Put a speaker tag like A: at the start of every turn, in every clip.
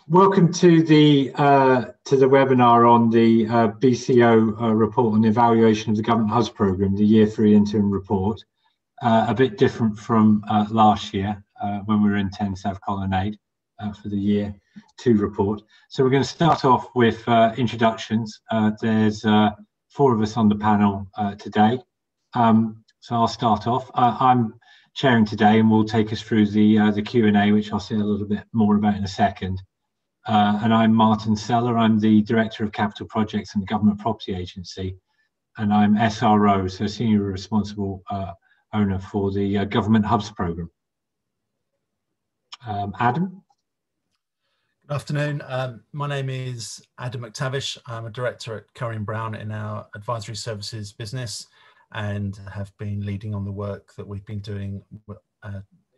A: Welcome to the webinar on the BCO report on the evaluation of the Government Hubs programme, the Year 3 interim report. A bit different from last year when we were in 10 South Colonnade for the Year 2 report. So we're going to start off with introductions. There's 4 of us on the panel today. So I'll start off. I'm chairing today, and we'll take us through the Q&A, which I'll say a little bit more about in a second. And I'm Martin Sellar. I'm the Director of Capital Projects and the Government Property Agency, and I'm SRO, so Senior Responsible Owner for the Government Hubs programme. Adam?
B: Good afternoon. My name is Adam Mactavish. I'm a Director at Currie and Brown in our Advisory Services business, and have been leading on the work that we've been doing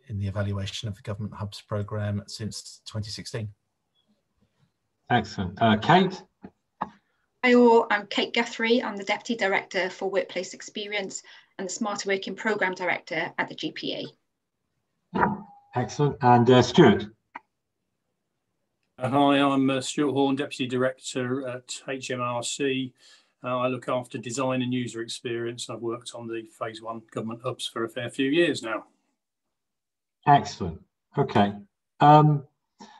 B: in the evaluation of the Government Hubs programme since 2016.
A: Excellent. Kate?
C: Hi all, I'm Kate Guthrie. I'm the Deputy Director for Workplace Experience and the Smarter Working Programme Director at the GPA.
A: Excellent. And Stuart?
D: Hi, I'm Stuart Horn, Deputy Director at HMRC. I look after design and user experience. I've worked on the Phase 1 Government Hubs for a fair few years now.
A: Excellent. Okay.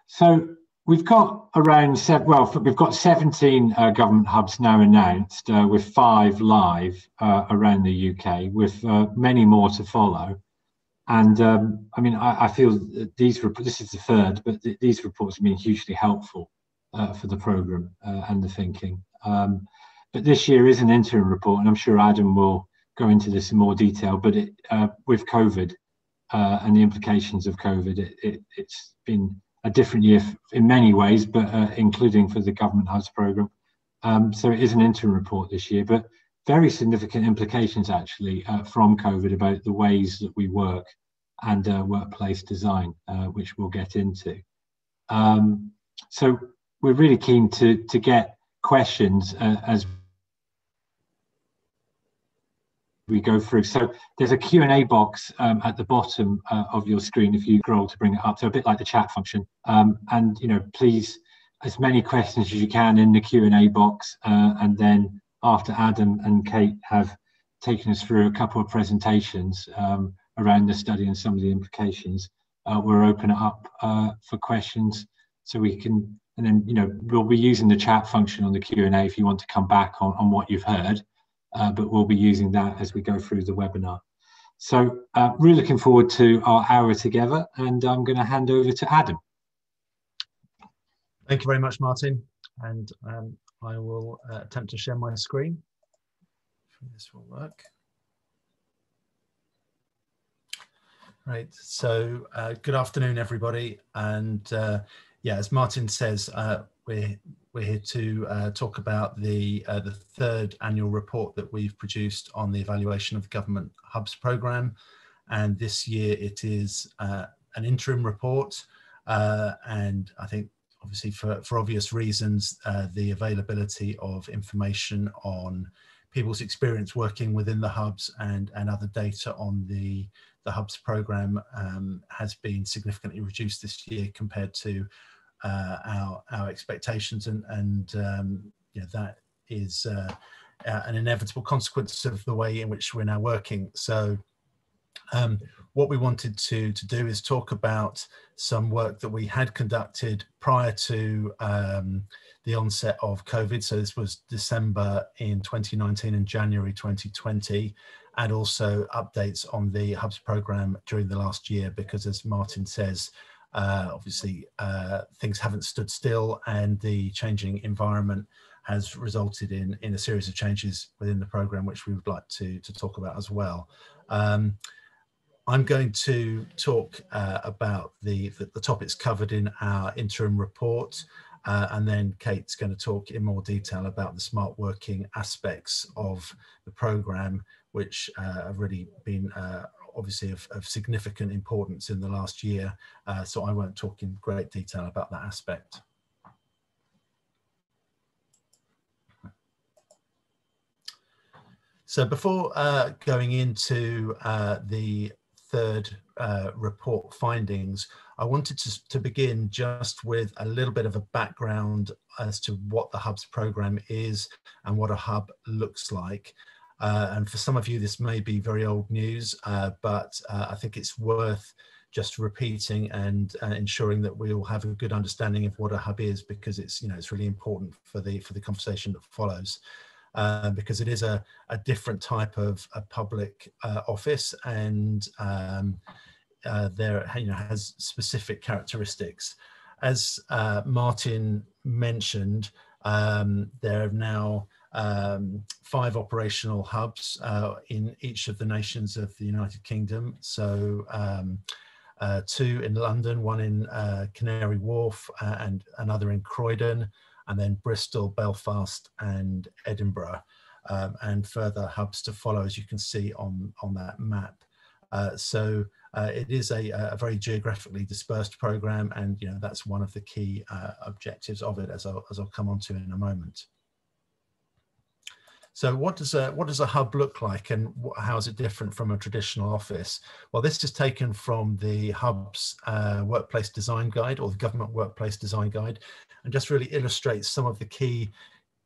A: So we've got around we've got 17 Government Hubs now announced, with 5 live around the UK, with many more to follow. And I mean, I feel that this is the third, but these reports have been hugely helpful for the programme and the thinking. But this year is an interim report, and I'm sure Adam will go into this in more detail. But with COVID and the implications of COVID, it's been a different year in many ways, but including for the Government Hubs programme. So it is an interim report this year, but very significant implications actually from COVID about the ways that we work and workplace design, which we'll get into. So we're really keen to get questions as we go through. So there's a Q&A box at the bottom of your screen if you scroll to bring it up, so a bit like the chat function. And please, as many questions as you can in the Q&A box, and then after Adam and Kate have taken us through a couple of presentations around the study and some of the implications, we'll open it up for questions, so we can, and then we'll be using the chat function on the Q&A if you want to come back on what you've heard. But we'll be using that as we go through the webinar. So really looking forward to our hour together, and I'm going to hand over to Adam.
B: Thank you very much, Martin. And I will attempt to share my screen. This will work. Right, so good afternoon, everybody. And yeah, as Martin says, we're here to talk about the 3rd annual report that we've produced on the evaluation of the Government Hubs programme. And this year it is an interim report. And I think obviously for obvious reasons, the availability of information on people's experience working within the hubs and other data on the hubs programme has been significantly reduced this year compared to our expectations, and that is an inevitable consequence of the way in which we're now working. So what we wanted to do is talk about some work that we had conducted prior to the onset of COVID. So this was December in 2019 and January 2020, and also updates on the hubs programme during the last year, because as Martin says, obviously things haven't stood still, and the changing environment has resulted in a series of changes within the programme, which we would like to talk about as well. I'm going to talk about the topics covered in our interim report, and then Kate's going to talk in more detail about the smart working aspects of the programme, which have really been obviously of significant importance in the last year, so I won't talk in great detail about that aspect. So before going into the 3rd report findings, I wanted to begin just with a little bit of a background as to what the Hub's program is and what a hub looks like. And for some of you, this may be very old news, but I think it's worth just repeating and ensuring that we all have a good understanding of what a hub is, because it's, you know, it's really important for the conversation that follows, because it is a different type of a public office, and there, you know, has specific characteristics. As Martin mentioned, there are now 5 operational hubs in each of the nations of the United Kingdom. So 2 in London, 1 in Canary Wharf, and another in Croydon, and then Bristol, Belfast and Edinburgh, and further hubs to follow, as you can see on that map. So it is a very geographically dispersed program, and, you know, that's one of the key objectives of it, as I'll come on to in a moment. So what does a hub look like, and how is it different from a traditional office? Well, this is taken from the Hub's Workplace Design Guide, or the Government Workplace Design Guide, and just really illustrates some of the key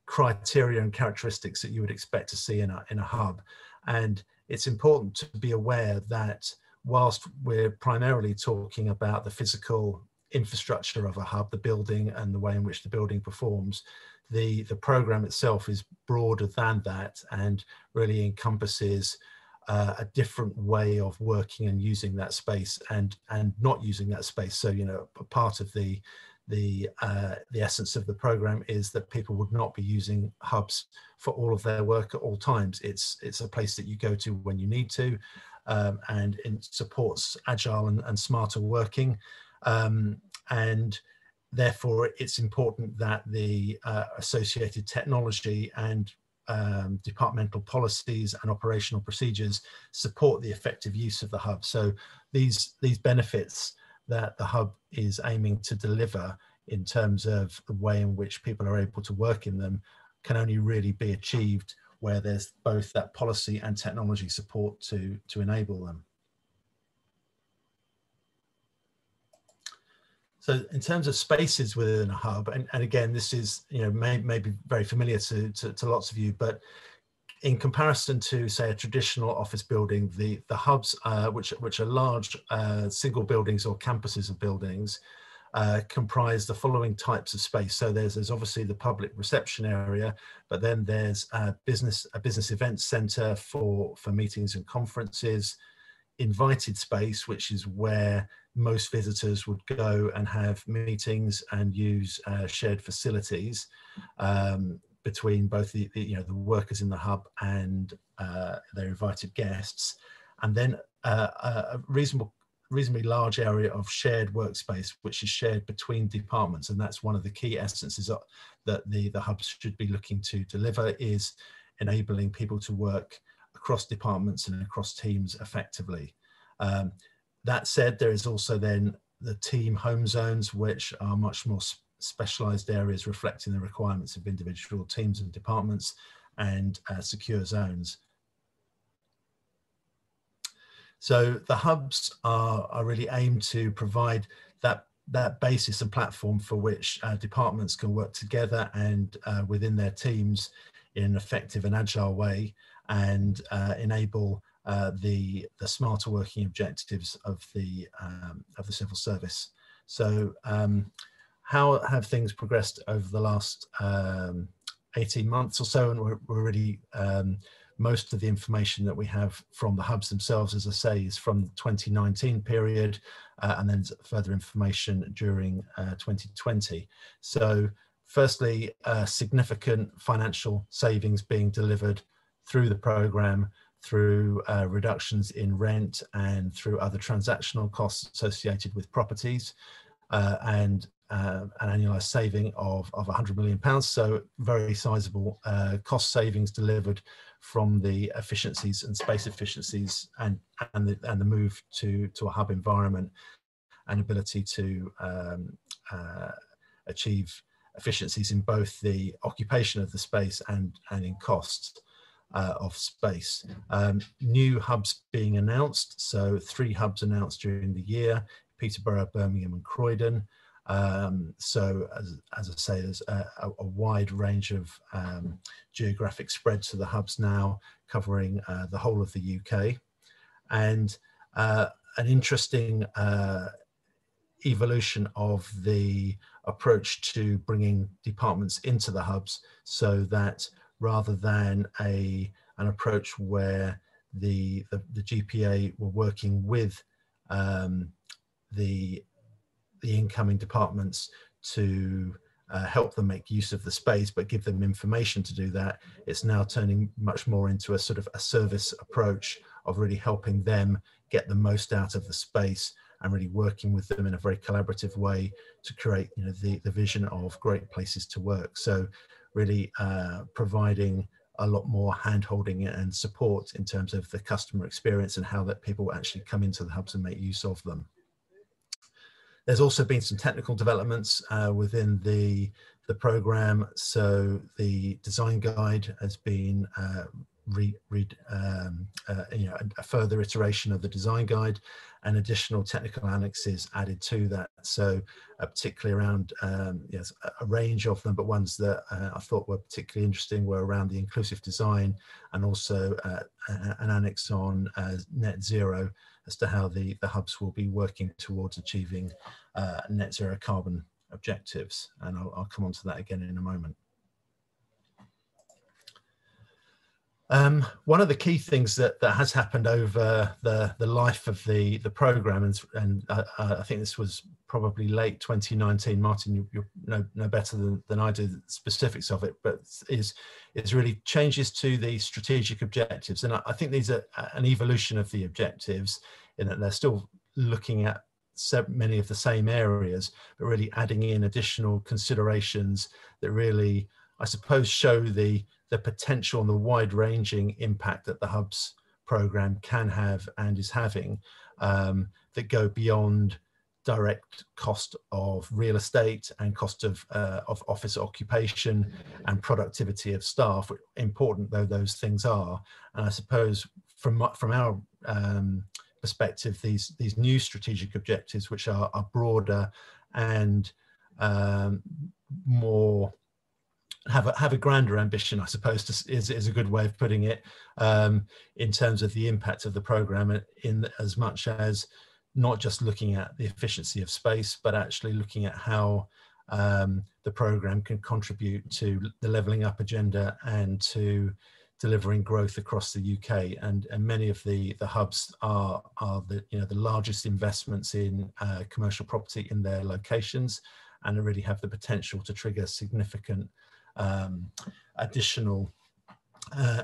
B: criteria and characteristics that you would expect to see in a hub. And it's important to be aware that whilst we're primarily talking about the physical infrastructure of a hub, the building and the way in which the building performs, the program itself is broader than that, and really encompasses a different way of working and using that space, and not using that space. So, you know, part of the essence of the program is that people would not be using hubs for all of their work at all times. It's a place that you go to when you need to, and it supports agile and smarter working, and therefore it's important that the associated technology and departmental policies and operational procedures support the effective use of the hub. So these benefits that the hub is aiming to deliver in terms of the way in which people are able to work in them can only really be achieved where there's both that policy and technology support to enable them. So in terms of spaces within a hub, and again, this is, you know, may be very familiar to lots of you, but in comparison to, say, a traditional office building, the hubs, which are large single buildings or campuses of buildings, comprise the following types of space. So there's obviously the public reception area, but then there's a business events centre for meetings and conferences, invited space, which is where most visitors would go and have meetings and use shared facilities between both the workers in the hub and their invited guests, and then a reasonably large area of shared workspace, which is shared between departments. And that's one of the key essences that the hubs should be looking to deliver, is enabling people to work across departments and across teams effectively. That said, there is also then the team home zones, which are much more specialized areas reflecting the requirements of individual teams and departments, and secure zones. So the hubs are really aimed to provide that basis and platform for which departments can work together and within their teams in an effective and agile way, and enable the smarter working objectives of the civil service. So how have things progressed over the last 18 months or so? And we're really, most of the information that we have from the hubs themselves, as I say, is from the 2019 period, and then further information during 2020. So firstly, significant financial savings being delivered through the programme, through reductions in rent and through other transactional costs associated with properties, and an annualised saving of £100 million. So very sizable cost savings delivered from the efficiencies and space efficiencies, and the move to a hub environment, and ability to achieve efficiencies in both the occupation of the space and in costs. of space. New hubs being announced, so 3 hubs announced during the year: Peterborough, Birmingham and Croydon. So as I say, there's a wide range of geographic spread to the hubs now, covering the whole of the UK. And an interesting evolution of the approach to bringing departments into the hubs, so that rather than an approach where the GPA were working with the incoming departments to help them make use of the space, but give them information to do that, it's now turning much more into a sort of a service approach of really helping them get the most out of the space and really working with them in a very collaborative way to create, you know, the vision of great places to work. So really providing a lot more hand-holding and support in terms of the customer experience and how that people actually come into the hubs and make use of them. There's also been some technical developments within the program. So the design guide has been a further iteration of the design guide, and additional technical annexes added to that. So particularly around yes, a range of them, but ones that I thought were particularly interesting were around the inclusive design, and also an annex on net zero, as to how the hubs will be working towards achieving net zero carbon objectives. And I'll come on to that again in a moment. One of the key things that has happened over the life of the program, and I think this was probably late 2019, Martin, you know better than I do the specifics of it, but is really changes to the strategic objectives. And I think these are an evolution of the objectives, in that they're still looking at so many of the same areas, but really adding in additional considerations that really, I suppose, show the potential and the wide-ranging impact that the hubs program can have and is having, that go beyond direct cost of real estate and cost of office occupation and productivity of staff, important though those things are. And I suppose from our perspective, these new strategic objectives, which are broader and more have a grander ambition, I suppose, is a good way of putting it, in terms of the impact of the program, in as much as not just looking at the efficiency of space, but actually looking at how the program can contribute to the levelling up agenda and to delivering growth across the UK. And many of the hubs are the largest investments in commercial property in their locations, and really have the potential to trigger significant additional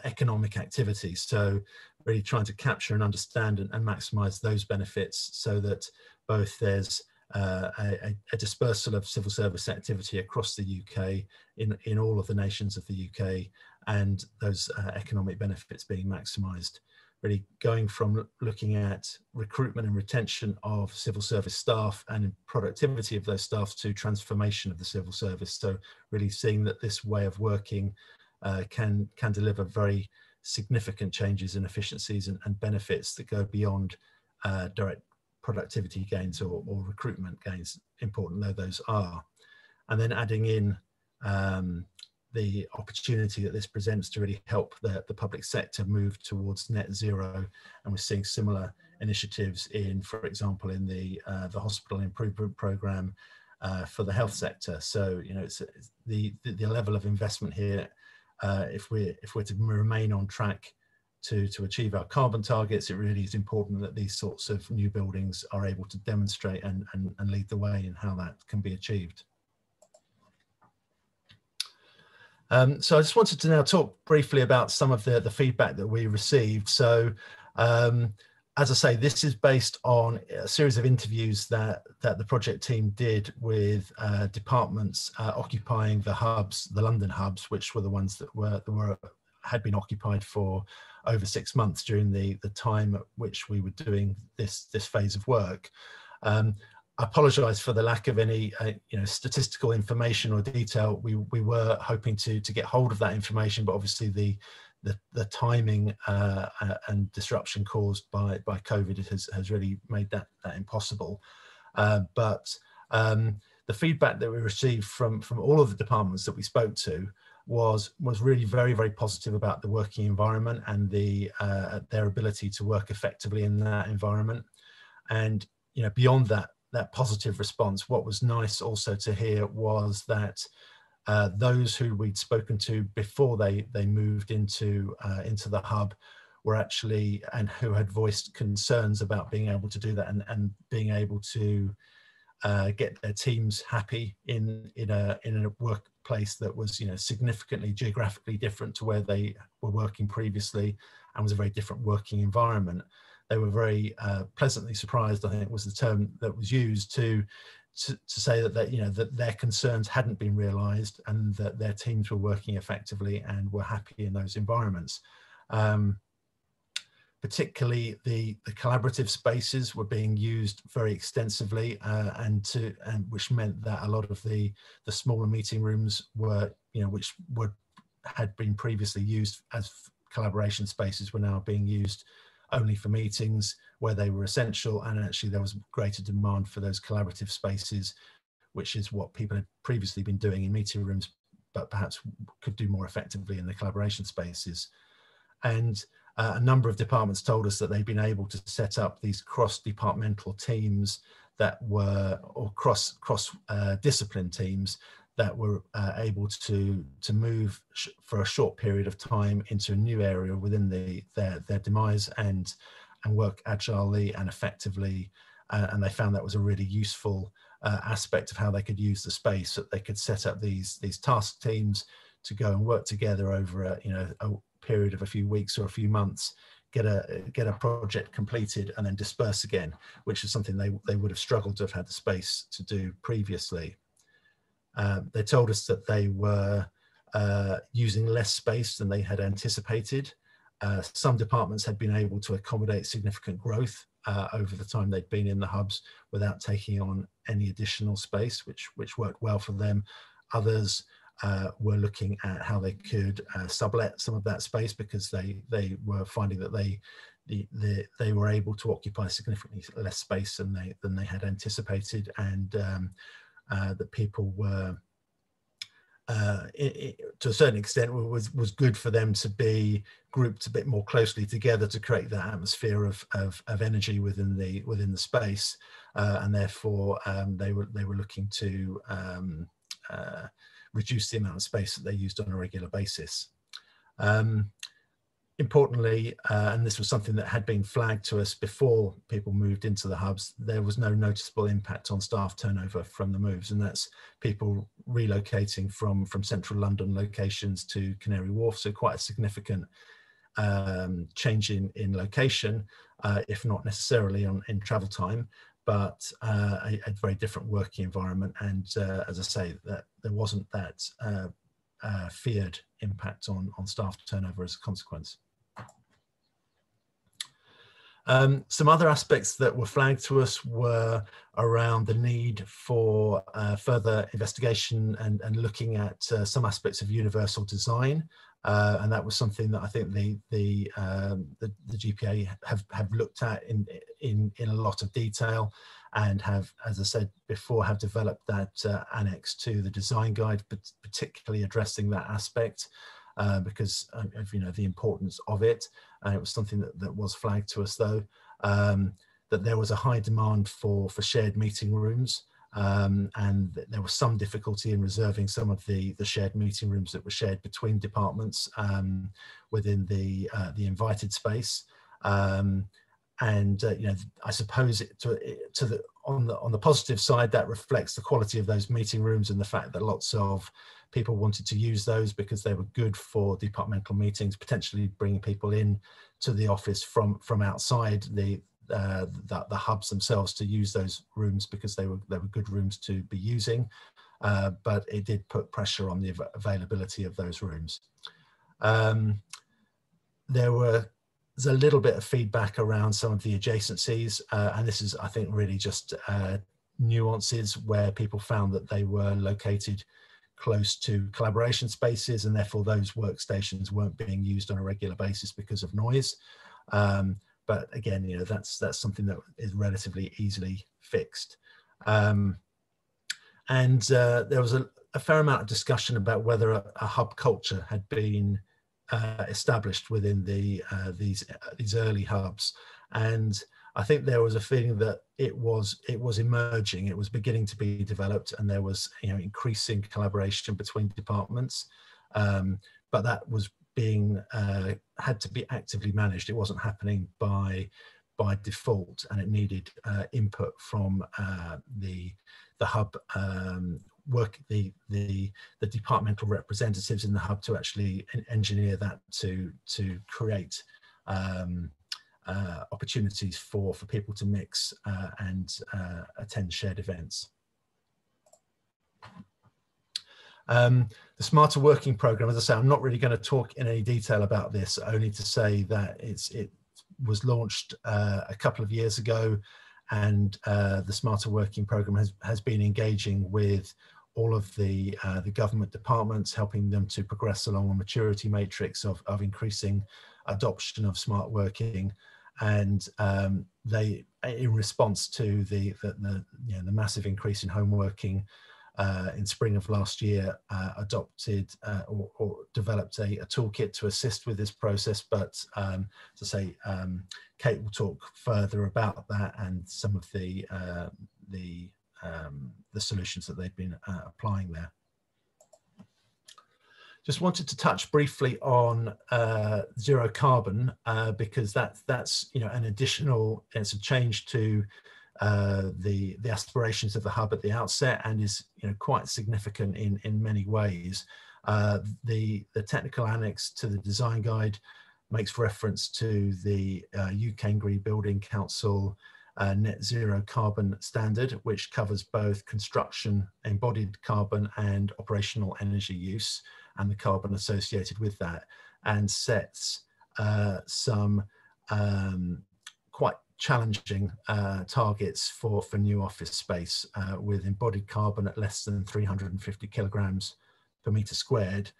B: economic activity. So really trying to capture and understand and maximize those benefits, so that both there's a dispersal of civil service activity across the UK in all of the nations of the UK, and those economic benefits being maximized. Really going from looking at recruitment and retention of civil service staff and productivity of those staff to transformation of the civil service. So really seeing that this way of working can deliver very significant changes in efficiencies and benefits that go beyond direct productivity gains or recruitment gains, important though those are. And then adding in the opportunity that this presents to really help the public sector move towards net zero. And we're seeing similar initiatives in, for example, in the hospital improvement program for the health sector. So, you know, it's the level of investment here, if we're to remain on track to achieve our carbon targets, it really is important that these sorts of new buildings are able to demonstrate and lead the way in how that can be achieved. So I just wanted to now talk briefly about some of the feedback that we received. So as I say, this is based on a series of interviews that the project team did with departments occupying the hubs, the London hubs, which were the ones that had been occupied for over 6 months during the time at which we were doing this phase of work. I apologise for the lack of any statistical information or detail. We were hoping to get hold of that information, but obviously the timing and disruption caused by COVID has really made that impossible. But the feedback that we received from all of the departments that we spoke to was really very, very positive about the working environment and their ability to work effectively in that environment. And beyond that positive response, what was nice also to hear was that those who we'd spoken to before they moved into the hub were actually, and who had voiced concerns about being able to do that and being able to get their teams happy in a workplace that was significantly geographically different to where they were working previously, and was a very different working environment. They were very pleasantly surprised, I think was the term that was used, to say that that their concerns hadn't been realised and that their teams were working effectively and were happy in those environments. Particularly the collaborative spaces were being used very extensively, and which meant that a lot of the smaller meeting rooms were, which had been previously used as collaboration spaces, were now being used only for meetings where they were essential, and actually there was greater demand for those collaborative spaces, which is what people had previously been doing in meeting rooms, but perhaps could do more effectively in the collaboration spaces. And a number of departments told us that they'd been able to set up these cross-departmental teams that were, or cross-discipline teams that were able to move for a short period of time into a new area within their demise and work agilely and effectively. And they found that was a really useful aspect of how they could use the space, that they could set up these task teams to go and work together over a period of a few weeks or a few months, get a project completed and then disperse again, which is something they would have struggled to have had the space to do previously. They told us that they were using less space than they had anticipated. Some departments had been able to accommodate significant growth over the time they'd been in the hubs without taking on any additional space, which worked well for them. Others were looking at how they could sublet some of that space, because they were finding that they were able to occupy significantly less space than they had anticipated, and that people were to a certain extent was good for them to be grouped a bit more closely together to create that atmosphere of energy within the space, and therefore they were looking to reduce the amount of space that they used on a regular basis. Importantly, and this was something that had been flagged to us before people moved into the hubs, there was no noticeable impact on staff turnover from the moves, and that's people relocating from central London locations to Canary Wharf, so quite a significant change in location, if not necessarily in travel time, but a very different working environment. And as I say, that there wasn't that feared impact on staff turnover as a consequence. Some other aspects that were flagged to us were around the need for further investigation and looking at some aspects of universal design, and that was something that I think the GPA have looked at in a lot of detail, and have, as I said before, have developed that annex to the design guide, but particularly addressing that aspect. Because of the importance of it, and it was something that was flagged to us, though, that there was a high demand for shared meeting rooms, and there was some difficulty in reserving some of the shared meeting rooms that were shared between departments within the invited space. I suppose on the positive side, that reflects the quality of those meeting rooms and the fact that lots of people wanted to use those because they were good for departmental meetings, potentially bringing people in to the office from outside the hubs themselves to use those rooms, because they were good rooms to be using. But it did put pressure on the availability of those rooms. There's a little bit of feedback around some of the adjacencies, and this is, I think, really just nuances where people found that they were located close to collaboration spaces, and therefore those workstations weren't being used on a regular basis because of noise. But again, you know, that's something that is relatively easily fixed. And there was a fair amount of discussion about whether a hub culture had been established within these early hubs, and I think there was a feeling that it was emerging, it was beginning to be developed, and there was, you know, increasing collaboration between departments, but that was being had to be actively managed. It wasn't happening by default, and it needed input from the hub the departmental representatives in the hub to actually engineer that to create opportunities for people to mix and attend shared events. The Smarter Working Programme, as I say, I'm not really going to talk in any detail about this, only to say that it was launched a couple of years ago, and the Smarter Working Programme has been engaging with all of the government departments, helping them to progress along a maturity matrix of increasing adoption of smart working. And they, in response to the massive increase in home working in spring of last year, adopted or developed a toolkit to assist with this process. But to say, Kate will talk further about that and some of the solutions that they've been applying there. Just wanted to touch briefly on zero carbon because that's an additional, it's a change to the aspirations of the hub at the outset, and is quite significant in many ways. The technical annex to the design guide makes reference to the UK Green Building Council net zero carbon standard, which covers both construction embodied carbon and operational energy use and the carbon associated with that, and sets some quite challenging targets for new office space with embodied carbon at less than 350 kilograms per meter squared,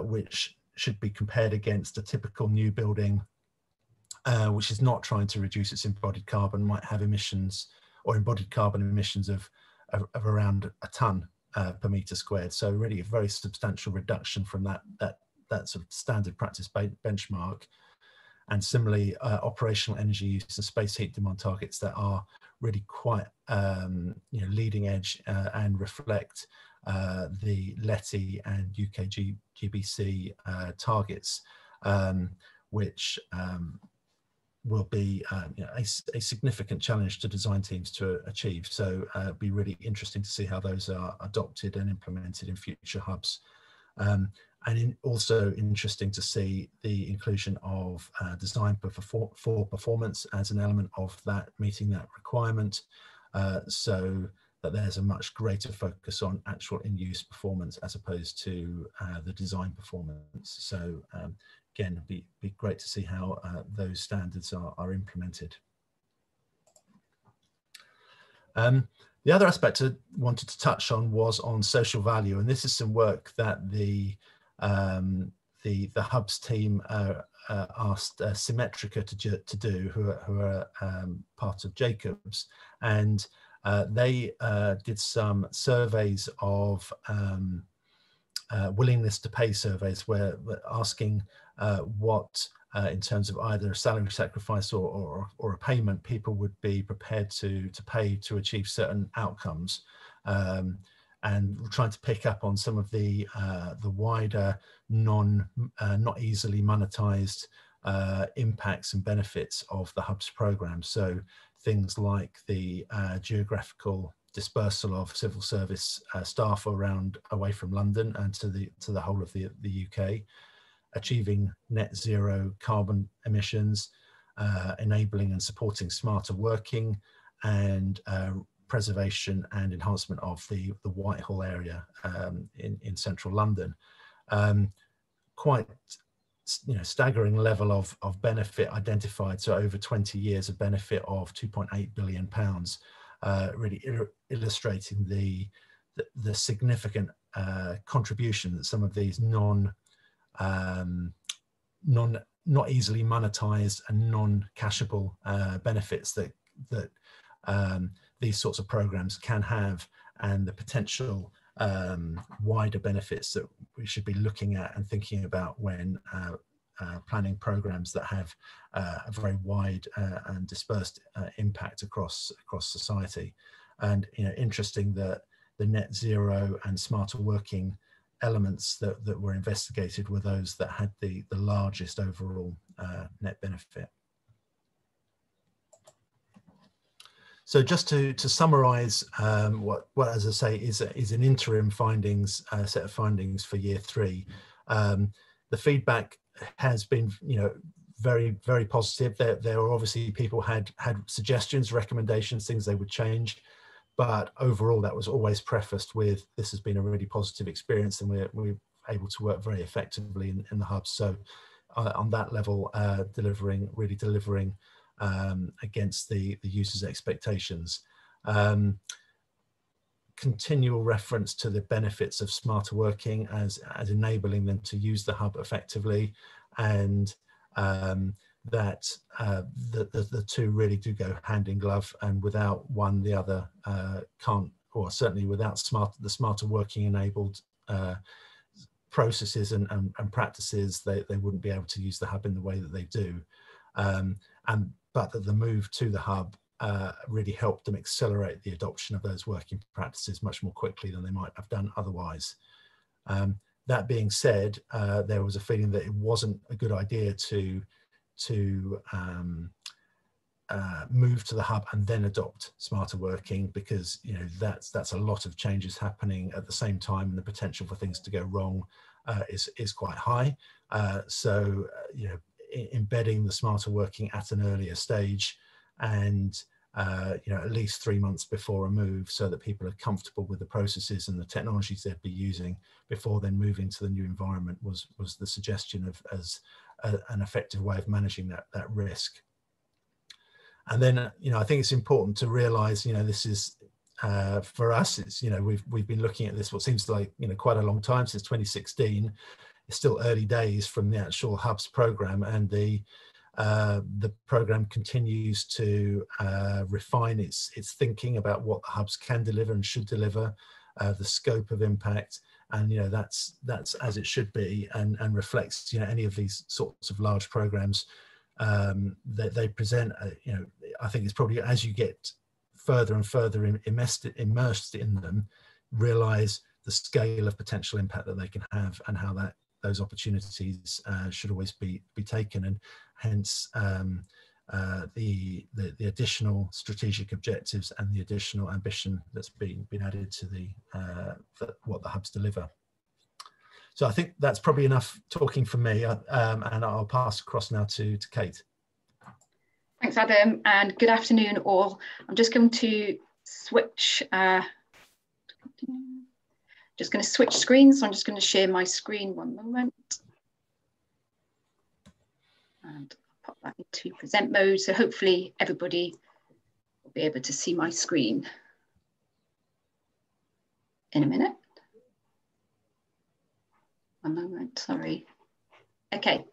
B: which should be compared against a typical new building which is not trying to reduce its embodied carbon, might have emissions or embodied carbon emissions of around a ton per meter squared. So really a very substantial reduction from that sort of standard practice benchmark. And similarly, operational energy use and space heat demand targets that are really quite leading edge and reflect the LETI and UK GBC targets, which will be a significant challenge to design teams to achieve. So it'd be really interesting to see how those are adopted and implemented in future hubs. And also interesting to see the inclusion of design for performance as an element of that, meeting that requirement, so that there's a much greater focus on actual in-use performance as opposed to the design performance. So again, it'd be great to see how those standards are implemented. The other aspect I wanted to touch on was on social value, and this is some work that the hubs team asked Symmetrica to do, who are part of Jacobs, and they did some surveys of willingness to pay surveys, where asking what in terms of either a salary sacrifice or a payment people would be prepared to pay to achieve certain outcomes, and we're trying to pick up on some of the wider not easily monetized impacts and benefits of the hubs program. So things like the geographical dispersal of civil service staff away from London and to the whole of the UK, achieving net zero carbon emissions, enabling and supporting smarter working, and preservation and enhancement of the Whitehall area in central London. Quite staggering level of benefit identified. So over 20 years of benefit of £2.8 billion, really illustrating the significant contribution that some of these not easily monetized and non-cashable benefits that these sorts of programs can have, and the potential wider benefits that we should be looking at and thinking about when planning programs that have a very wide and dispersed impact across society. And interesting that the net zero and smarter working elements that were investigated were those that had the largest overall net benefit. So just to summarize what as I say is an interim findings, set of findings for year 3. The feedback has been very, very positive. There are obviously people had suggestions, recommendations, things they would change, but overall that was always prefaced with, this has been a really positive experience and we're able to work very effectively in the hubs. So on that level, delivering against the user's expectations. Continual reference to the benefits of smarter working as enabling them to use the hub effectively, and that the two really do go hand in glove, and without one the other can't, or certainly without the smarter working enabled processes and practices, they wouldn't be able to use the hub in the way that they do. But that the move to the hub really helped them accelerate the adoption of those working practices much more quickly than they might have done otherwise. That being said, there was a feeling that it wasn't a good idea to move to the hub and then adopt smarter working, because that's a lot of changes happening at the same time, and the potential for things to go wrong is quite high. So embedding the smarter working at an earlier stage, and at least 3 months before a move, so that people are comfortable with the processes and the technologies they'd be using before then moving to the new environment, was the suggestion as an effective way of managing that risk. And then I think it's important to realize this is for us, it's we've been looking at this what seems like quite a long time, since 2016. It's still early days from the actual hubs program, and the program continues to refine its thinking about what the hubs can deliver and should deliver, the scope of impact, and that's as it should be, and reflects any of these sorts of large programs that they present. I think it's probably as you get further and further immersed in them, realize the scale of potential impact that they can have, and how those opportunities should always be taken, and hence the additional strategic objectives and the additional ambition that's been added to what the hubs deliver. So I think that's probably enough talking from me, and I'll pass across now to Kate.
C: Thanks, Adam, and good afternoon all. I'm just going to switch. Just going to switch screens, so I'm just going to share my screen one moment. And I'll pop that into present mode, so hopefully everybody will be able to see my screen in a minute. One moment, sorry. Okay.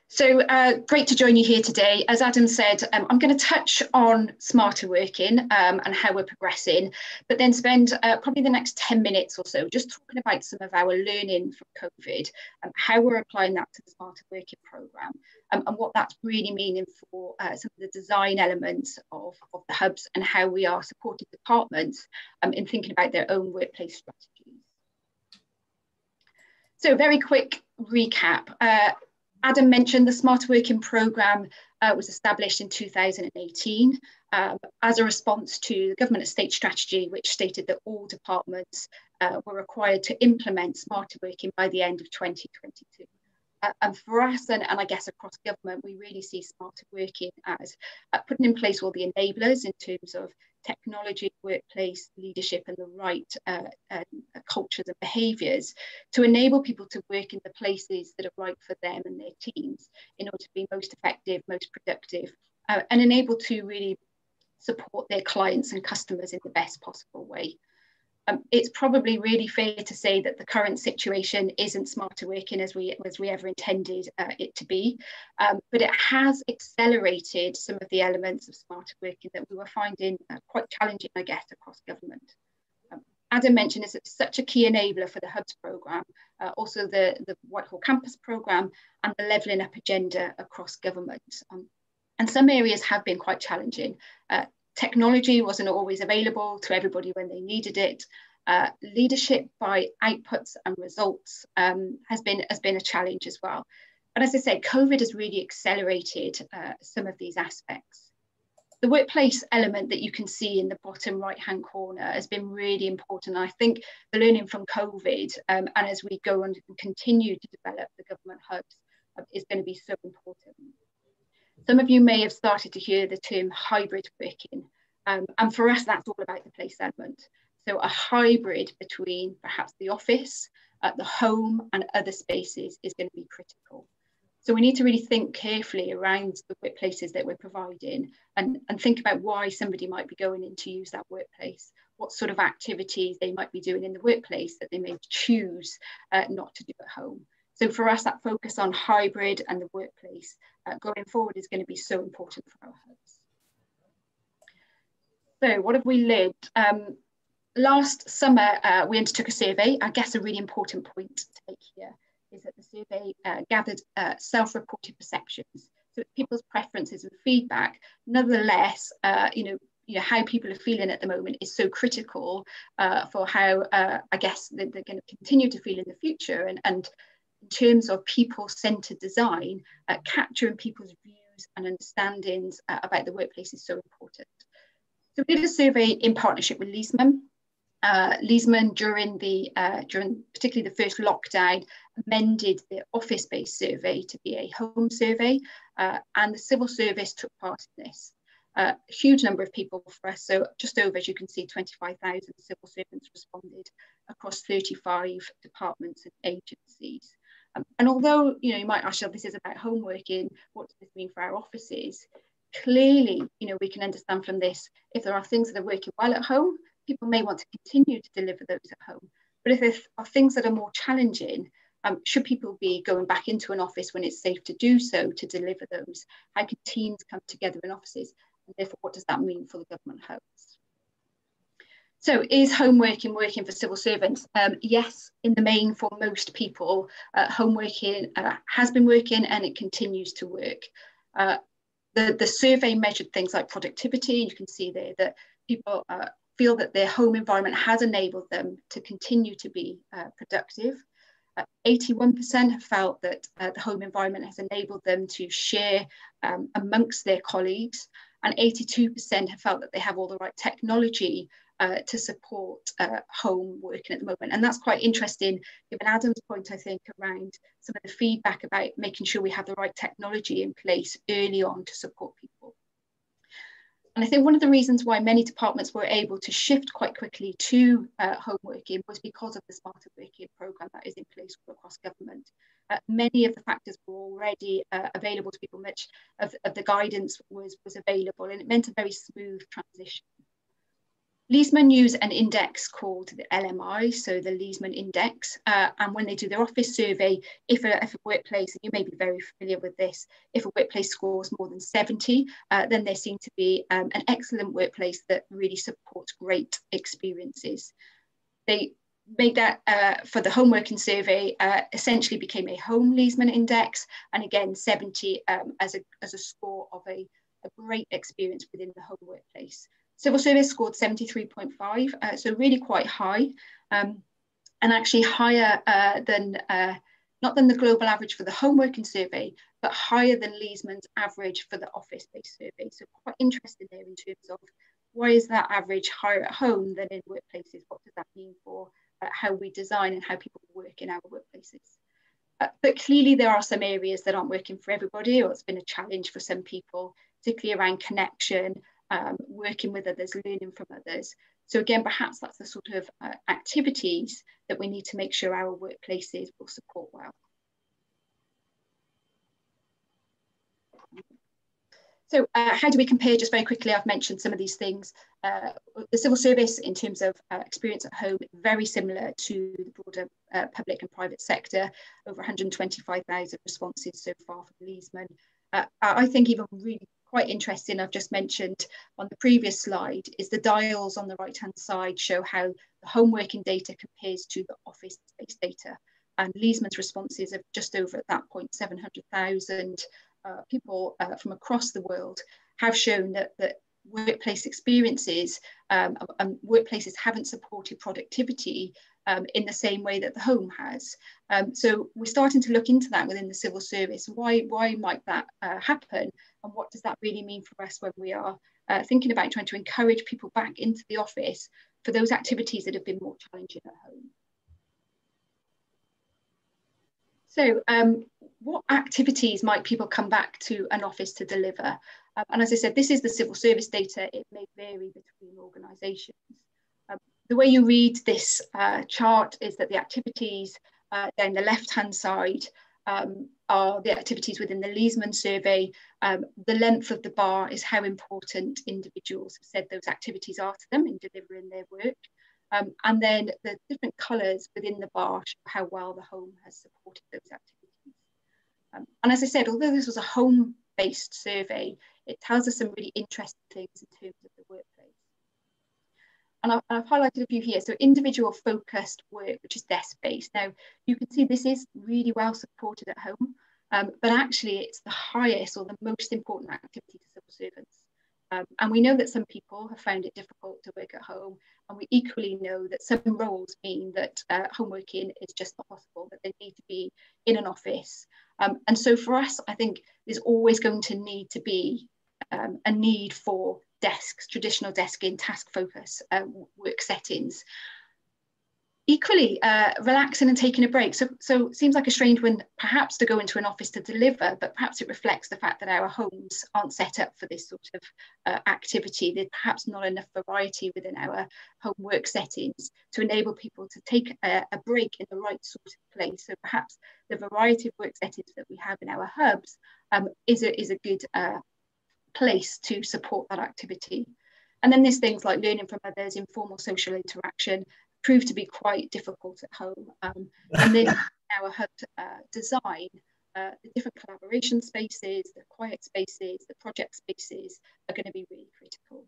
C: So great to join you here today. As Adam said, I'm going to touch on smarter working and how we're progressing, but then spend probably the next 10 minutes or so just talking about some of our learning from COVID, and how we're applying that to the smarter working programme, and what that's really meaning for some of the design elements of the hubs, and how we are supporting departments in thinking about their own workplace strategies. So very quick recap. Adam mentioned the Smarter Working Programme was established in 2018 as a response to the government estate strategy, which stated that all departments were required to implement smarter working by the end of 2022. And for us, and I guess across government, we really see smarter working as putting in place all the enablers in terms of technology, workplace, leadership, and the right cultures and behaviours to enable people to work in the places that are right for them and their teams in order to be most effective, most productive, and enable to really support their clients and customers in the best possible way. It's probably really fair to say that the current situation isn't smarter working as we ever intended it to be, but it has accelerated some of the elements of smarter working that we were finding quite challenging, I guess, across government. Adam mentioned it's such a key enabler for the Hubs programme, also the Whitehall Campus programme and the levelling up agenda across government. And some areas have been quite challenging. Technology wasn't always available to everybody when they needed it. Leadership by outputs and results has been a challenge as well. But as I said, COVID has really accelerated some of these aspects. The workplace element that you can see in the bottom right-hand corner has been really important. I think the learning from COVID and as we go on and continue to develop the government hubs is going to be so important. Some of you may have started to hear the term hybrid working, and for us that's all about the place element. So a hybrid between perhaps the office, the home and other spaces is going to be critical. So we need to really think carefully around the workplaces that we're providing and think about why somebody might be going in to use that workplace, what sort of activities they might be doing in the workplace that they may choose not to do at home. So for us, that focus on hybrid and the workplace going forward is going to be so important for our hubs. So what have we learned? Last summer, we undertook a survey. I guess a really important point to take here is that the survey gathered self-reported perceptions. So people's preferences and feedback. Nonetheless, you know, how people are feeling at the moment is so critical for how I guess they're going to continue to feel in the future. And in terms of people-centered design, capturing people's views and understandings about the workplace is so important. So we did a survey in partnership with Leesman. Leesman, during particularly the first lockdown, amended the office-based survey to be a home survey, and the civil service took part in this. A huge number of people for us, so just over, as you can see, 25,000 civil servants responded across 35 departments and agencies. And although you might ask, this is about home working, what does this mean for our offices? Clearly, we can understand from this, if there are things that are working well at home, people may want to continue to deliver those at home. But if there are things that are more challenging, should people be going back into an office when it's safe to do so to deliver those? How can teams come together in offices? And therefore, what does that mean for the government hubs? So is home working for civil servants? Yes, in the main for most people, home working has been working and it continues to work. The survey measured things like productivity. You can see there that people feel that their home environment has enabled them to continue to be productive. 81% have felt that the home environment has enabled them to share amongst their colleagues, and 82% have felt that they have all the right technology to support home working at the moment. And that's quite interesting, given Adam's point, I think, around some of the feedback about making sure we have the right technology in place early on to support people. And I think one of the reasons why many departments were able to shift quite quickly to home working was because of the Smarter Working programme that is in place across government. Many of the factors were already available to people, much of the guidance was available, and it meant a very smooth transition. Leesman use an index called the LMI, so the Leesman Index, and when they do their office survey, if a workplace, and you may be very familiar with this, if a workplace scores more than 70, then they seem to be an excellent workplace that really supports great experiences. They made that for the home working survey, essentially became a home Leesman Index, and again 70 as a score of a great experience within the home workplace. Civil service scored 73.5, so really quite high, and actually higher than, not than the global average for the home working survey, but higher than Leesman's average for the office-based survey. So quite interesting there in terms of why is that average higher at home than in workplaces? What does that mean for how we design and how people work in our workplaces? But clearly there are some areas that aren't working for everybody, or it's been a challenge for some people, particularly around connection, working with others, learning from others. So again, perhaps that's the sort of activities that we need to make sure our workplaces will support well. So how do we compare? Just very quickly, I've mentioned some of these things. The civil service, in terms of experience at home, very similar to the broader public and private sector. Over 125,000 responses so far for policemen. I think even really quite interesting, I've just mentioned on the previous slide, is the dials on the right-hand side show how the home working data compares to the office-based data. And Leesman's responses of just over at that point 700,000 people from across the world have shown that workplace experiences and workplaces haven't supported productivity in the same way that the home has. So we're starting to look into that within the civil service. Why might that happen? And what does that really mean for us when we are thinking about trying to encourage people back into the office for those activities that have been more challenging at home? So what activities might people come back to an office to deliver? And as I said, this is the civil service data. It may vary between organisations. The way you read this chart is that the activities down the left-hand side are the activities within the Leesman survey. The length of the bar is how important individuals have said those activities are to them in delivering their work. And then the different colours within the bar show how well the home has supported those activities. And as I said, although this was a home-based survey, it tells us some really interesting things in terms of the workplace. And I've highlighted a few here. So individual focused work, which is desk-based. Now, you can see this is really well supported at home, but actually it's the highest or the most important activity to civil servants. And we know that some people have found it difficult to work at home, and we equally know that some roles mean that home working is just not possible, that they need to be in an office. And so for us, I think there's always going to need to be a need for desks, traditional desking, task focus, work settings. Equally, relaxing and taking a break. So it seems like a strange one, perhaps, to go into an office to deliver, but perhaps it reflects the fact that our homes aren't set up for this sort of activity. There's perhaps not enough variety within our home work settings to enable people to take a break in the right sort of place. So perhaps the variety of work settings that we have in our hubs is a good place to support that activity. And then there's things like learning from others, informal social interaction, prove to be quite difficult at home. And then our hub design, the different collaboration spaces, the quiet spaces, the project spaces are going to be really critical.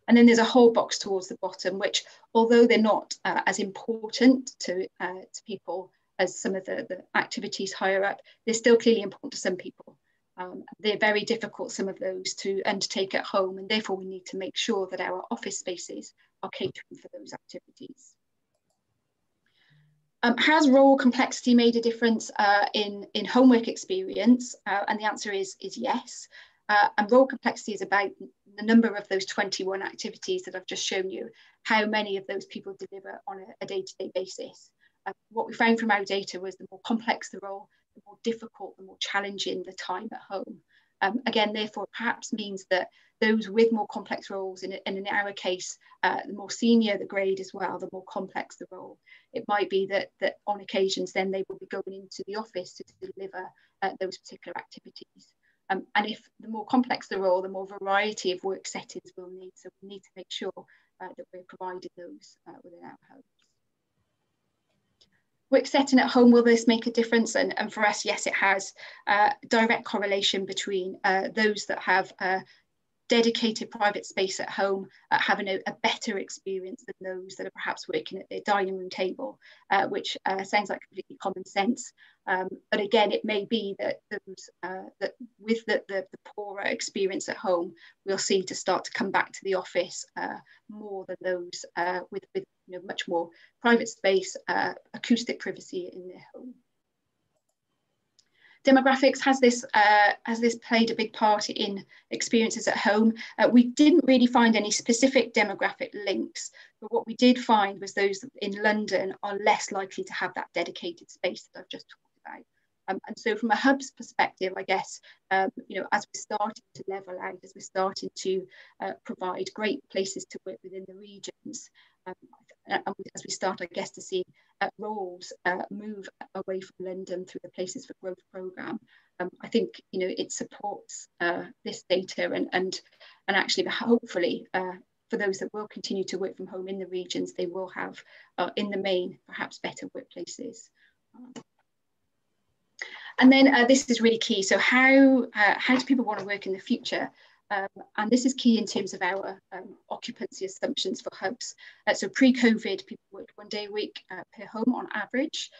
C: And then there's a whole box towards the bottom, which, although they're not as important to people as some of the activities higher up, they're still clearly important to some people. They're very difficult, some of those, to undertake at home, and therefore we need to make sure that our office spaces are catering for those activities. Has role complexity made a difference in homework experience? And the answer is yes. And role complexity is about the number of those 21 activities that I've just shown you, how many of those people deliver on a day-to-day basis. What we found from our data was the more complex the role, the more difficult, the more challenging the time at home. Again, therefore, perhaps means that those with more complex roles, and in our case, the more senior the grade as well, the more complex the role. It might be that on occasions then they will be going into the office to deliver those particular activities. And if the more complex the role, the more variety of work settings we'll need. So we need to make sure that we're providing those within our homes. Work setting at home, will this make a difference? And for us, yes, it has. Direct correlation between those that have dedicated private space at home having a better experience than those that are perhaps working at their dining room table, which sounds like completely common sense. But again, it may be that those that with the poorer experience at home, we'll see to start to come back to the office more than those with much more private space, acoustic privacy in their home. Demographics, has this played a big part in experiences at home? We didn't really find any specific demographic links, but what we did find was those in London are less likely to have that dedicated space that I've just talked about. And so from a hub's perspective, I guess, as we're starting to level out, as we're starting to provide great places to work within the regions, as we start, I guess, to see roles move away from London through the Places for Growth programme, I think it supports this data and actually hopefully for those that will continue to work from home in the regions, they will have in the main perhaps better workplaces. And then this is really key. So how do people want to work in the future? And this is key in terms of our occupancy assumptions for hubs. So pre-COVID, people worked 1 day a week per home on average.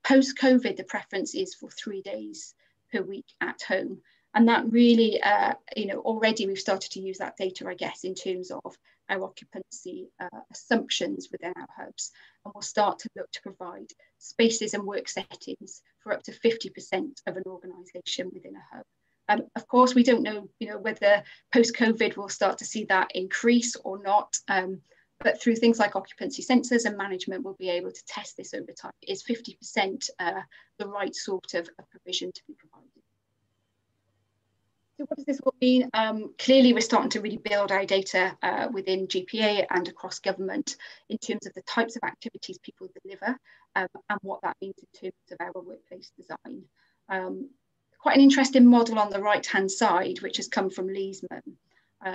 C: Post-COVID, the preference is for 3 days per week at home. And that really, already we've started to use that data, I guess, in terms of our occupancy assumptions within our hubs. And we'll start to look to provide spaces and work settings for up to 50% of an organisation within a hub. Of course, we don't know, whether post-COVID we'll start to see that increase or not. But through things like occupancy sensors and management, we'll be able to test this over time. Is 50% the right sort of provision to be provided? So what does this all mean? Clearly, we're starting to really build our data within GPA and across government in terms of the types of activities people deliver and what that means in terms of our workplace design. Quite an interesting model on the right-hand side, which has come from Leesman,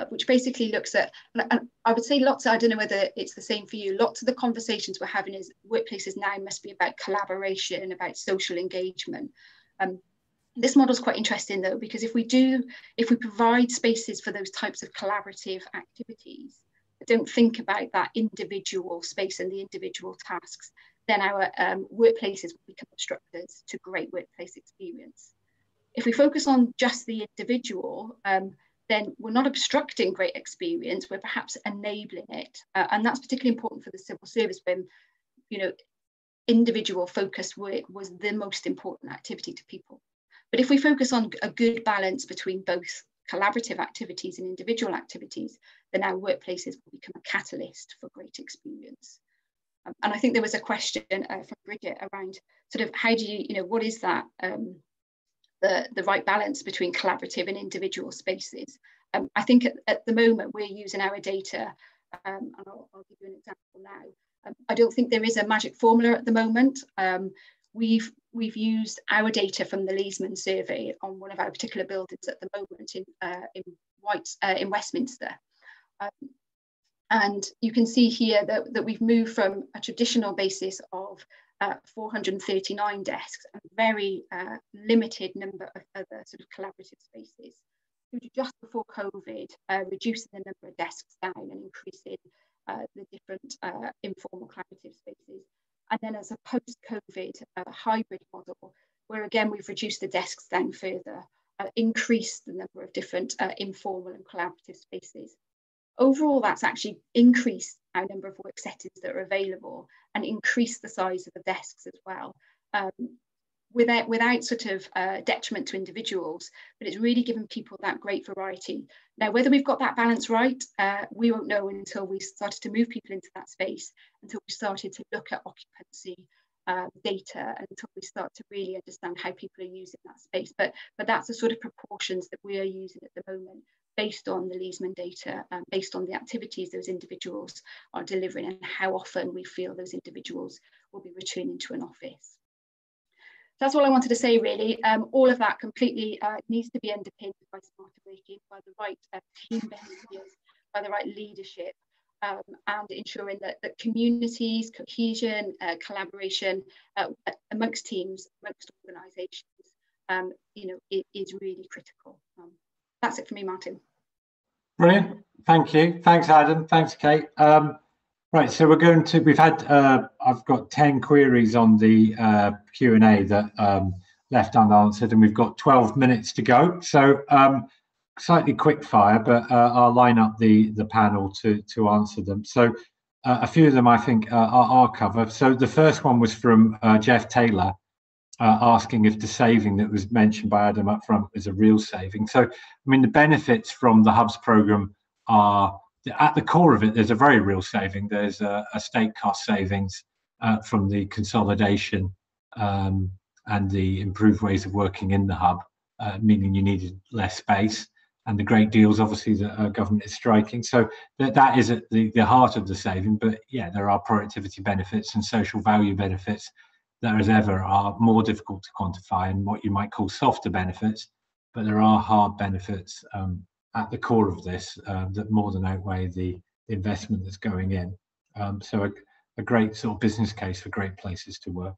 C: which basically looks at, and I would say I don't know whether it's the same for you, lots of the conversations we're having is workplaces now must be about collaboration, about social engagement. This model is quite interesting though, because if we provide spaces for those types of collaborative activities, but don't think about that individual space and the individual tasks, then our workplaces will become obstructors to great workplace experience. If we focus on just the individual, then we're not obstructing great experience, we're perhaps enabling it. And that's particularly important for the civil service when, individual focused work was the most important activity to people. But if we focus on a good balance between both collaborative activities and individual activities, then our workplaces will become a catalyst for great experience. And I think there was a question from Bridget around sort of how do you, what is that, the right balance between collaborative and individual spaces. I think at the moment we're using our data, and I'll give you an example now. I don't think there is a magic formula at the moment. We've used our data from the Leesman survey on one of our particular buildings at the moment in Westminster. And you can see here that we've moved from a traditional basis of 439 desks and very limited number of other sort of collaborative spaces to just before COVID, reducing the number of desks down and increasing the different informal collaborative spaces. And then as a post-COVID hybrid model, where again, we've reduced the desks down further, increased the number of different informal and collaborative spaces. Overall, that's actually increased our number of work settings that are available and increased the size of the desks as well, without sort of detriment to individuals, but it's really given people that great variety. Now, whether we've got that balance right, we won't know until we started to move people into that space, until we started to look at occupancy data, and until we start to really understand how people are using that space. But that's the sort of proportions that we are using at the moment, based on the Leesman data, based on the activities those individuals are delivering and how often we feel those individuals will be returning to an office. That's all I wanted to say, really. All of that completely needs to be underpinned by smarter working, by the right team behaviours, by the right leadership, and ensuring that communities, cohesion, collaboration amongst teams, amongst organisations, it is really critical. That's it for me, Martin.
A: Brilliant. Thank you. Thanks, Adam. Thanks, Kate. Right, so we've had, I've got 10 queries on the Q&A that left unanswered, and we've got 12 minutes to go. So slightly quick fire, but I'll line up the panel to answer them. So a few of them I think I'll cover. So the first one was from Jeff Taylor, asking if the saving that was mentioned by Adam up front was a real saving. So, I mean, the benefits from the Hubs programme are, at the core of it, there's a very real saving. There's a state cost savings from the consolidation and the improved ways of working in the hub, meaning you needed less space. and the great deals, obviously, that government is striking. So that is at the heart of the saving. But yeah, there are productivity benefits and social value benefits that, as ever, are more difficult to quantify, and what you might call softer benefits. But there are hard benefits at the core of this that more than outweigh the investment that's going in. So a great sort of business case for great places to work.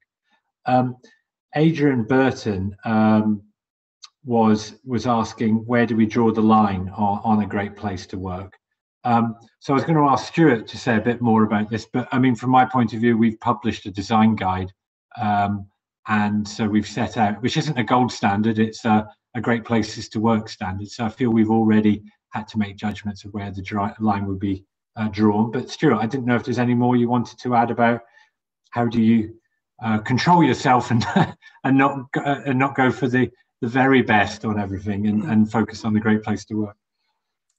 A: Adrian Burton was asking, where do we draw the line on a great place to work? So I was going to ask Stuart to say a bit more about this, but I mean, from my point of view, we've published a design guide, and so we've set out, which isn't a gold standard, it's a great places to work standard. So I feel we've already had to make judgments of where the line would be drawn. But Stuart, I didn't know if there's any more you wanted to add about how do you control yourself and not go for the very best on everything and focus on the great place to work.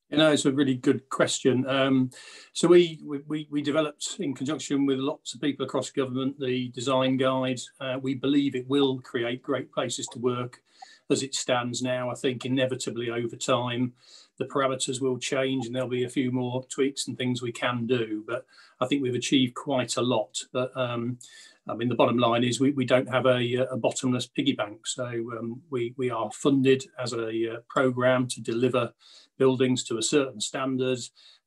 D: You know, it's a really good question. So we developed, in conjunction with lots of people across government, the design guide. We believe it will create great places to work as it stands now. I think inevitably over time, the parameters will change and there'll be a few more tweaks and things we can do. But I think we've achieved quite a lot. But I mean, the bottom line is we don't have a bottomless piggy bank. So we are funded as a programme to deliver buildings to a certain standard.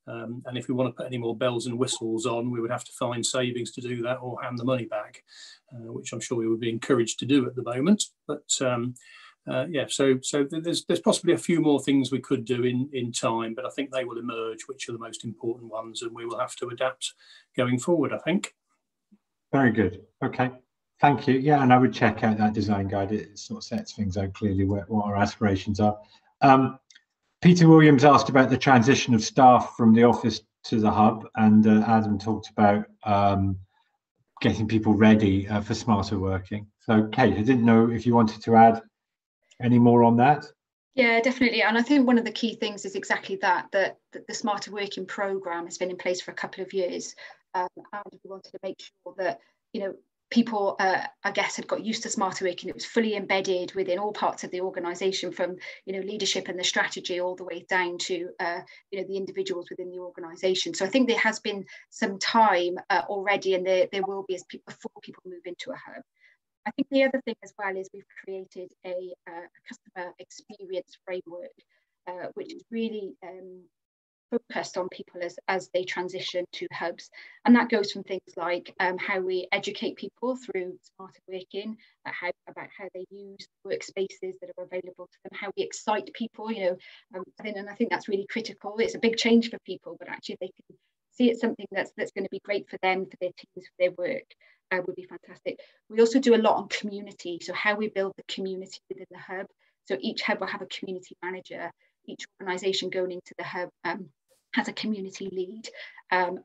D: And if we want to put any more bells and whistles on, we would have to find savings to do that or hand the money back, which I'm sure we would be encouraged to do at the moment. But yeah, so there's possibly a few more things we could do in time, but I think they will emerge, which are the most important ones, and we will have to adapt going forward, I think.
A: Very good. Okay, thank you. Yeah, and I would check out that design guide. It sort of sets things out clearly what our aspirations are. Peter Williams asked about the transition of staff from the office to the hub, and Adam talked about getting people ready for smarter working. So, Kate, I didn't know if you wanted to add any more on that.
C: Yeah, definitely. And I think one of the key things is exactly that the Smarter Working programme has been in place for a couple of years. And we wanted to make sure that, you know, people, I guess, had got used to smarter working. It was fully embedded within all parts of the organisation, from, you know, leadership and the strategy all the way down to, you know, the individuals within the organisation. So I think there has been some time already, and there will be before people move into a hub. I think the other thing as well is we've created a customer experience framework, which is really focused on people as they transition to hubs. And that goes from things like how we educate people through smarter working, about how they use workspaces that are available to them, how we excite people, you know, and I think that's really critical. It's a big change for people, but actually they can see it's something that's going to be great for them, for their teams, for their work. Would be fantastic. We also do a lot on community, so how we build the community within the hub. So each hub will have a community manager. Each organisation going into the hub has a community lead.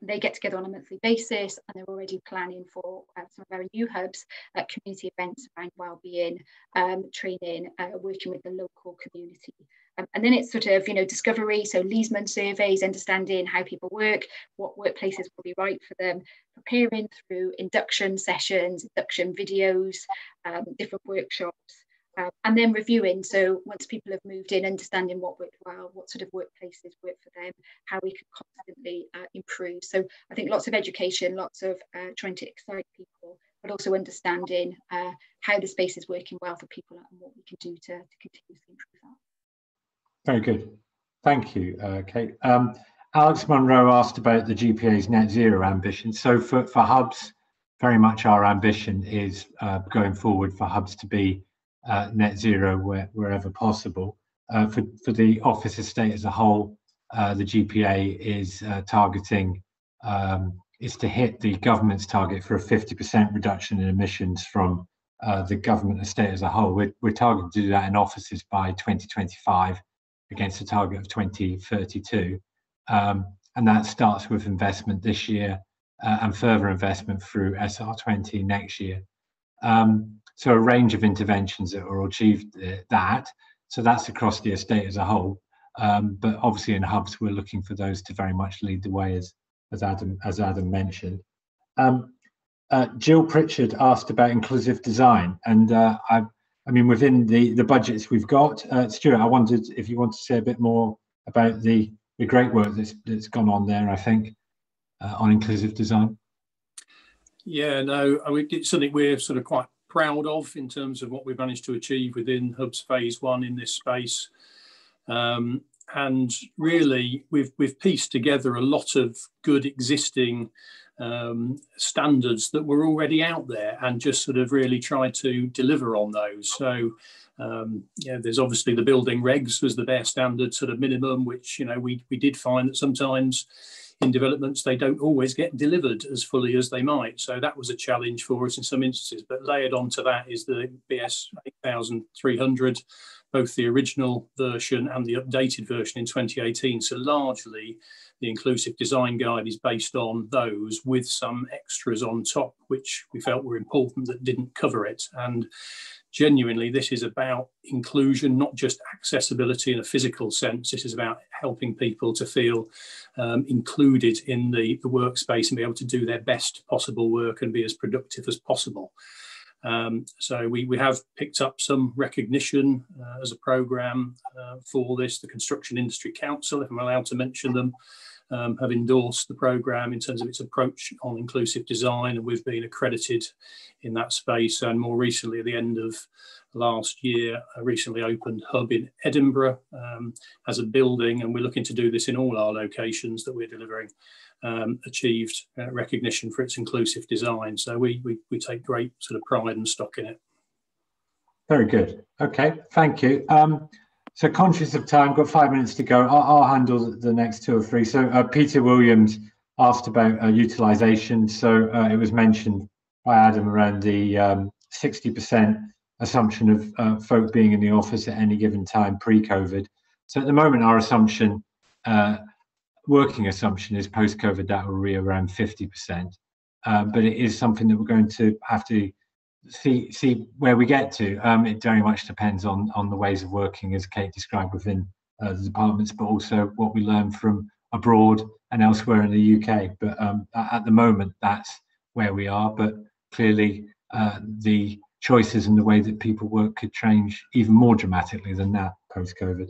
C: They get together on a monthly basis, and they're already planning for some of our new hubs, community events around wellbeing, training, working with the local community. And then it's sort of, you know, discovery, so Leesman surveys, understanding how people work, what workplaces will be right for them, preparing through induction sessions, induction videos, different workshops, and then reviewing. So once people have moved in, understanding what worked well, what sort of workplaces work for them, how we can constantly improve. So I think lots of education, lots of trying to excite people, but also understanding how the space is working well for people and what we can do to continuously improve that.
A: Very good. Thank you, Kate. Alex Munro asked about the GPA's net zero ambition. So for hubs, very much our ambition is going forward for hubs to be net zero wherever possible. For the office estate as a whole, the GPA is targeting is to hit the government's target for a 50% reduction in emissions from the government estate as a whole. We're targeting to do that in offices by 2025 against a target of 2032. And that starts with investment this year and further investment through SR20 next year. So a range of interventions that will achieve that. So that's across the estate as a whole. But obviously in hubs, we're looking for those to very much lead the way, as Adam mentioned. Jill Pritchard asked about inclusive design, and I I mean, within the budgets we've got. Stuart, I wondered if you want to say a bit more about the great work that's gone on there, I think, on inclusive design.
D: Yeah, no, I mean, it's something we're sort of quite proud of in terms of what we've managed to achieve within Hubs Phase 1 in this space. And really, we've pieced together a lot of good existing standards that were already out there and just sort of really tried to deliver on those. So, yeah, there's obviously the building regs was the bare standard sort of minimum, which, you know, we did find that sometimes in developments, they don't always get delivered as fully as they might. So that was a challenge for us in some instances. But layered onto that is the BS 8300, both the original version and the updated version in 2018. So largely, the inclusive design guide is based on those with some extras on top, which we felt were important that didn't cover it. And genuinely, this is about inclusion, not just accessibility in a physical sense. This is about helping people to feel included in the workspace and be able to do their best possible work and be as productive as possible. So we have picked up some recognition as a programme for this. The Construction Industry Council, if I'm allowed to mention them, have endorsed the programme in terms of its approach on inclusive design, and we've been accredited in that space. And more recently, at the end of last year, a recently opened hub in Edinburgh as a building, and we're looking to do this in all our locations that we're delivering, achieved recognition for its inclusive design. So we take great sort of pride and stock in it.
A: Very good. Okay, thank you. So conscious of time, got 5 minutes to go. I'll handle the next two or three. So Peter Williams asked about utilisation. So it was mentioned by Adam around the 60% assumption of folk being in the office at any given time pre-COVID. So at the moment, our assumption, working assumption is post-COVID that will be around 50%. But it is something that we're going to have to see where we get to. It very much depends on the ways of working, as Kate described within the departments, but also what we learn from abroad and elsewhere in the UK. But at the moment, that's where we are. But clearly, the choices and the way that people work could change even more dramatically than that post-COVID.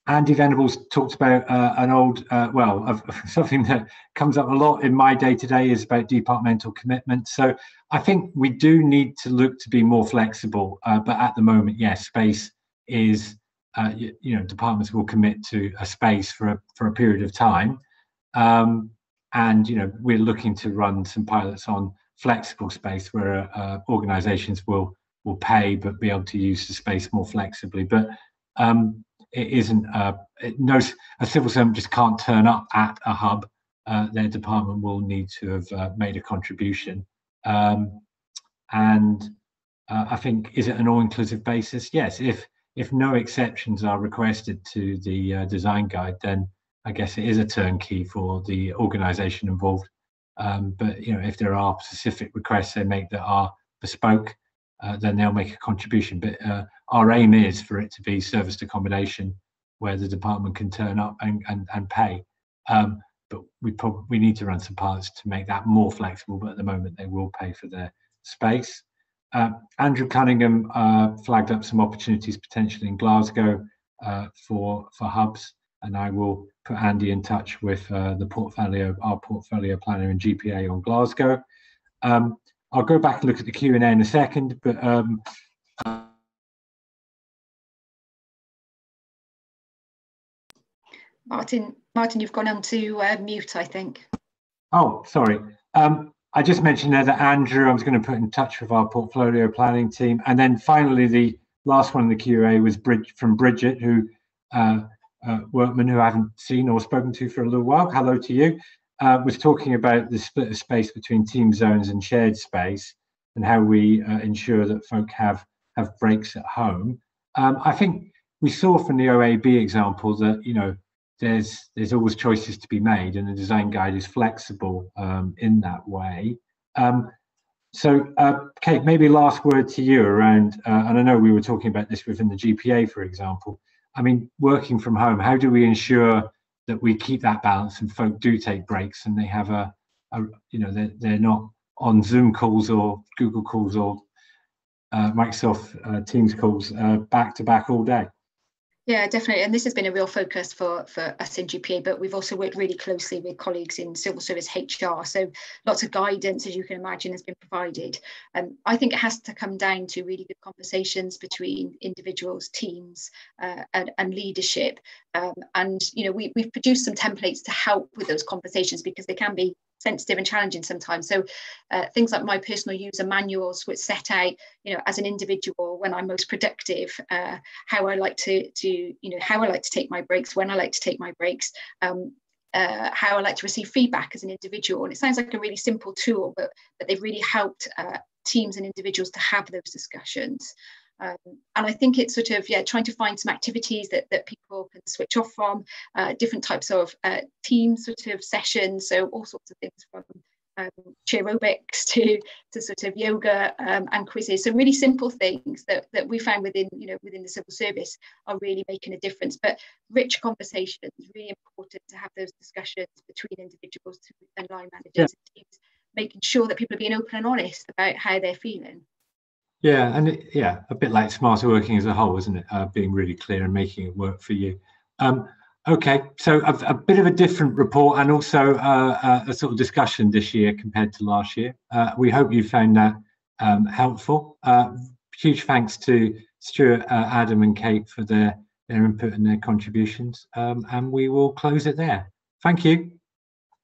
A: Andy Venables talked about an old, something that comes up a lot in my day-to-day is about departmental commitment. So I think we do need to look to be more flexible, but at the moment, yes, space is, departments will commit to a space for a period of time. And, we're looking to run some pilots on flexible space where organisations will pay, but be able to use the space more flexibly. But it isn't, a civil servant just can't turn up at a hub. Their department will need to have made a contribution. And I think, is it an all-inclusive basis? Yes, if no exceptions are requested to the design guide, then I guess it is a turnkey for the organisation involved. But if there are specific requests they make that are bespoke, then they'll make a contribution. But our aim is for it to be serviced accommodation where the department can turn up and pay. But we need to run some pilots to make that more flexible. But at the moment, they will pay for their space. Andrew Cunningham flagged up some opportunities potentially in Glasgow for hubs, and I will put Andy in touch with our portfolio planner and GPA on Glasgow. I'll go back and look at the Q&A in a second, but
C: Martin, you've gone on to mute, I think.
A: Oh, sorry. I just mentioned there that Andrew, I was going to put in touch with our portfolio planning team. And then finally, the last one in the Q&A was from Bridget, who workman who I haven't seen or spoken to for a little while. Hello to you. Was talking about the split of space between team zones and shared space and how we ensure that folk have breaks at home. I think we saw from the OAB example that, there's always choices to be made, and the design guide is flexible in that way. So, Kate, maybe last word to you around, and I know we were talking about this within the GPA, for example. I mean, working from home, how do we ensure that we keep that balance and folk do take breaks and they have they're not on Zoom calls or Google calls or Microsoft Teams calls back to back all day.
C: Yeah, definitely. And this has been a real focus for us in GPA, but we've also worked really closely with colleagues in civil service HR. So lots of guidance, as you can imagine, has been provided. I think it has to come down to really good conversations between individuals, teams, and leadership. And, you know, we've produced some templates to help with those conversations because they can be sensitive and challenging sometimes. So things like my personal user manuals, which set out, you know, as an individual when I'm most productive, how I like to take my breaks, when I like to take my breaks, how I like to receive feedback as an individual. And it sounds like a really simple tool, but they've really helped teams and individuals to have those discussions. And I think it's sort of, trying to find some activities that people can switch off from, different types of team sort of sessions. So all sorts of things from cheerobics to sort of yoga and quizzes. So really simple things that we found within the civil service are really making a difference. But rich conversations, really important to have those discussions between individuals and line managers and teams, making sure that people are being open and honest about how they're feeling.
A: Yeah, and a bit like smarter working as a whole, isn't it? Being really clear and making it work for you. Okay, so a bit of a different report and also a sort of discussion this year compared to last year. We hope you found that helpful. Huge thanks to Stuart, Adam and Kate for their input and their contributions. And we will close it there. Thank you.